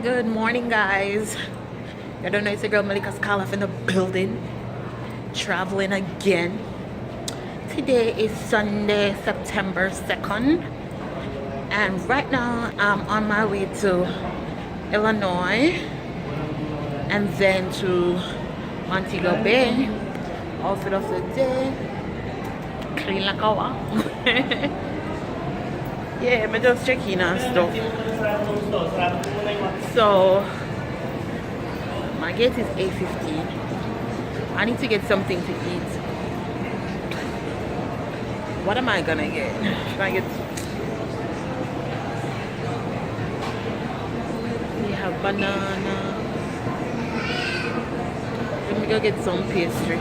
Good morning, guys. I don't know, it's your girl MELICASKYLIFE in the building, traveling again. Today is Sunday, September 2nd, and right now I'm on my way to Illinois and then to Montego Bay. Outfit of the day, clean like a walk. Yeah, I'm just checking and stuff. So my gate is 8:15. I need to get something to eat. What am I gonna get? Should I get? We have banana. Let me go get some pastry.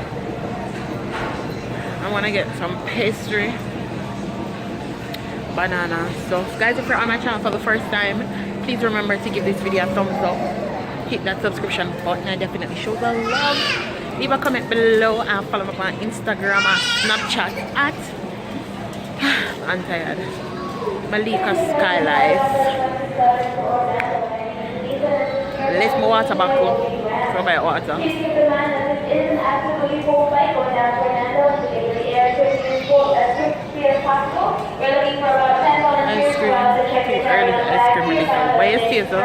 I wanna get some pastry. Banana stuff. Guys, if you're on my channel for the first time, please remember to give this video a thumbs up, hit that subscription button. I definitely show the love. Leave a comment below and follow me on Instagram and Snapchat at I'm tired, MELICASKYLIFE. Let's move water back home. So buy water. Ice cream. Too early for ice cream. Why you say so?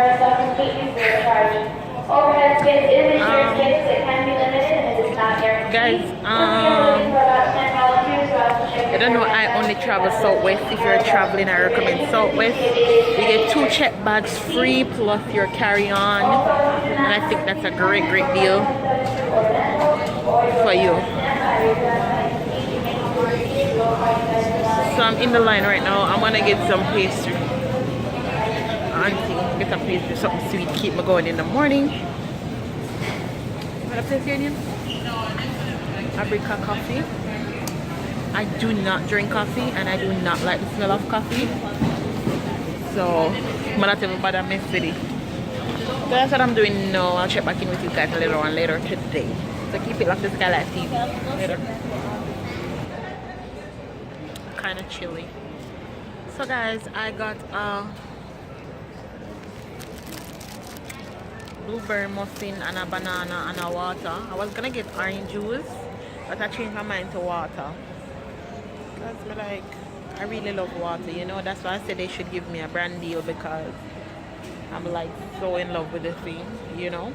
Guys, I don't know, I only travel Southwest. If you're traveling, I recommend Southwest. You get 2 check bags free plus your carry-on, and I think that's a great deal for you. So I'm in the line right now. I'm gonna get some pastry. Auntie, get some pastry, something sweet, keep me going in the morning. What a pastry again? Africa coffee. I do not drink coffee and I do not like the smell of coffee. So I'm not even bother mess with it. So that's what I'm doing now. I'll check back in with you guys later today. So keep it locked to Skylife TV. Later. Kinda chilly. So guys, I got blueberry muffin and a banana and a water. I was gonna get orange juice, but I changed my mind to water. That's like, I really love water, you know. That's why I said they should give me a brand deal, because I'm like so in love with the thing, you know.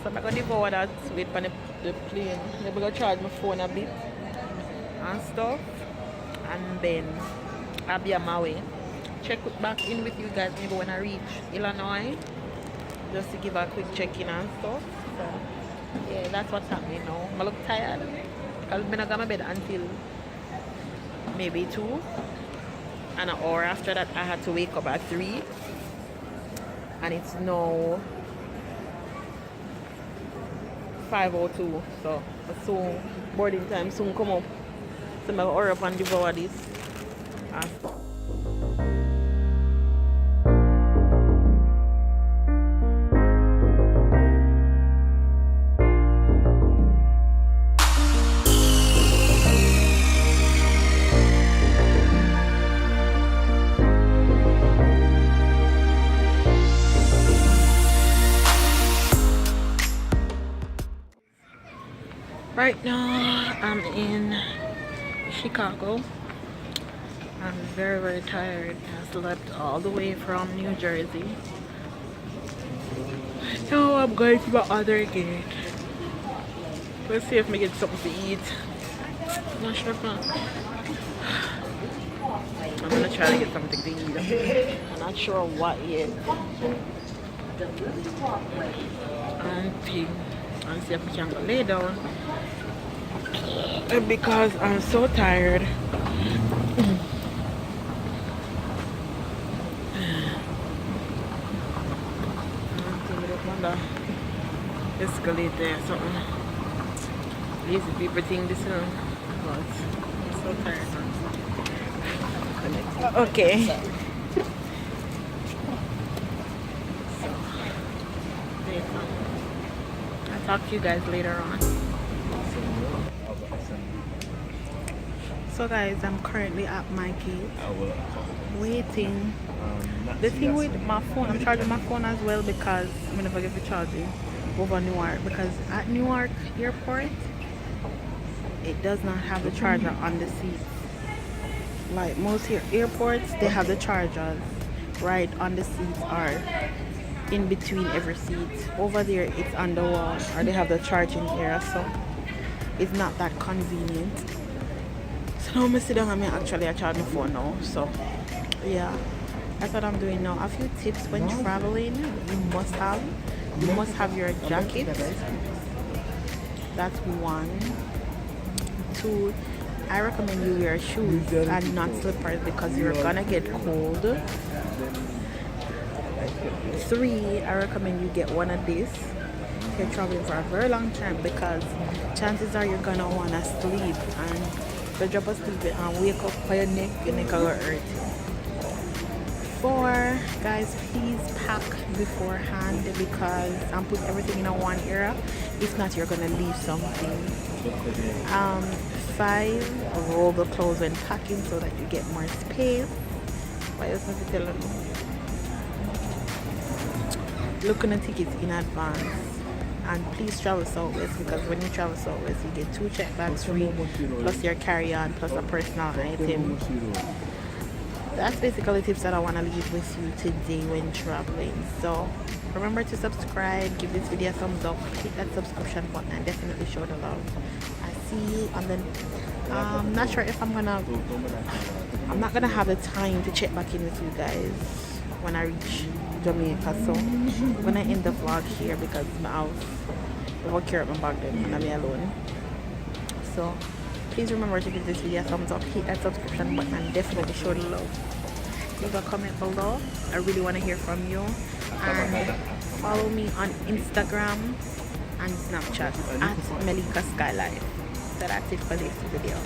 So I'm gonna devour that, wait for the plane. They're gonna charge my phone a bit and stuff, and then I'll be on my way. Check back in with you guys maybe when I reach Illinois, just to give a quick check-in and stuff. So yeah, that's what's happening now. I look tired because I'm not going to bed until maybe 2, and an hour after that I had to wake up at 3, and it's now 5:02. So soon boarding time soon come up. So I'm going to hurry up and devour this. Right now I'm in Chicago. I'm very tired. I slept all the way from New Jersey. Now I'm going to my other gate. Let's see if we get something to eat. I'm not sure if I'm gonna try to get something to eat. I'm not sure what yet. And see if we can go lay down, because I'm so tired. Escalator or something. Lazy people think this one, but I'm so tired. Okay. I'll talk to you guys later on. So guys, I'm currently at my gate waiting The thing with my phone, I'm charging my phone as well because I'm gonna forget to charge it over Newark, because at Newark Airport it does not have the charger on the seats. Like most airports, they have the chargers right on the seats or in between every seat. Over there it's on the wall, or they have the charging area, so it's not that convenient. So now I'm gonna sit down and actually I charge my phone now. So yeah, that's what I'm doing now. A few tips when traveling: you must have your jacket. That's one. Two, I recommend you wear shoes and not slippers because you're gonna get cold. Three, I recommend you get one of these if you're traveling for a very long time, because chances are you're gonna wanna sleep, and if you drop asleep and wake up by your neck will hurt. Four, guys, please pack beforehand because I'm putting everything in a one area. If not, you're gonna leave something. Five, roll the clothes when packing so that you get more space. What else was I telling you? Look on the tickets in advance, and please travel Southwest, because when you travel Southwest you get 2 check bags free plus your carry-on plus a personal item. That's basically tips that I want to leave with you today when traveling. So remember to subscribe, give this video a thumbs up, hit that subscription button, and definitely show the love. I see you, and then I'm not sure if I'm not gonna have the time to check back in with you guys when I reach Jamaica. So I'm gonna end the vlog here because I'll carry up my bag then and I'll be alone. So please remember to give this video a thumbs up, hit that subscription button, and definitely show the love. Leave a comment below. I really want to hear from you. And follow me on Instagram and Snapchat at MELICASKYLIFE. So that's it for this video.